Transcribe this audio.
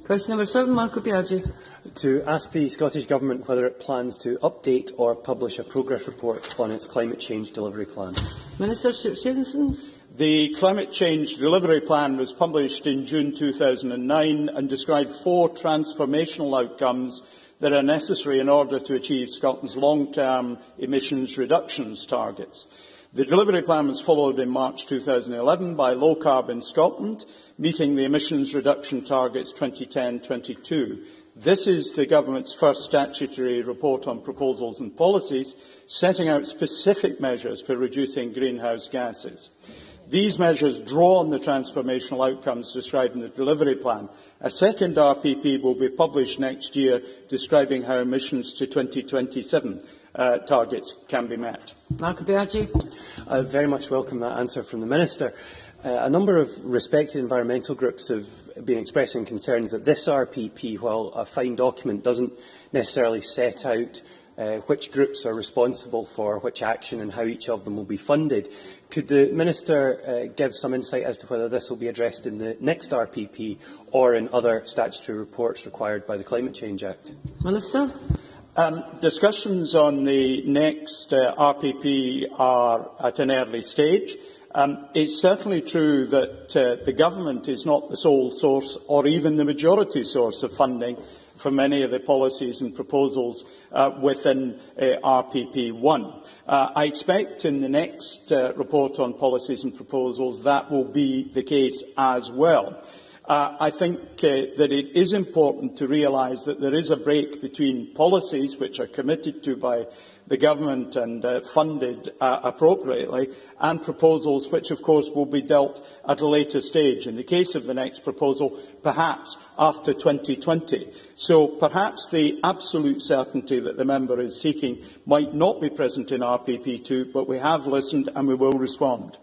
Question number 7, Marco Biaggi. To ask the Scottish Government whether it plans to update or publish a progress report on its climate change delivery plan. Minister Stewart Stevenson. The Climate Change Delivery Plan was published in June 2009 and described 4 transformational outcomes that are necessary in order to achieve Scotland's long-term emissions reductions targets. The delivery plan was followed in March 2011 by Low Carbon Scotland, meeting the emissions reduction targets 2010-22. This is the Government's first statutory report on proposals and policies, setting out specific measures for reducing greenhouse gases. These measures draw on the transformational outcomes described in the delivery plan. A second RPP will be published next year describing how emissions to 2027 targets can be met. Marco Biaggi. I very much welcome that answer from the Minister. A number of respected environmental groups have been expressing concerns that this RPP, while a fine document, doesn't necessarily set out which groups are responsible for which action and how each of them will be funded. Could the Minister give some insight as to whether this will be addressed in the next RPP or in other statutory reports required by the Climate Change Act? Minister. Discussions on the next RPP are at an early stage. It's certainly true that the Government is not the sole source or even the majority source of funding for many of the policies and proposals within RPP1. I expect in the next report on policies and proposals that will be the case as well. I think that it is important to realise that there is a break between policies which are committed to by the Government and funded appropriately, and proposals which, of course, will be dealt at a later stage. In the case of the next proposal, perhaps after 2020. So perhaps the absolute certainty that the member is seeking might not be present in RPP2, but we have listened and we will respond.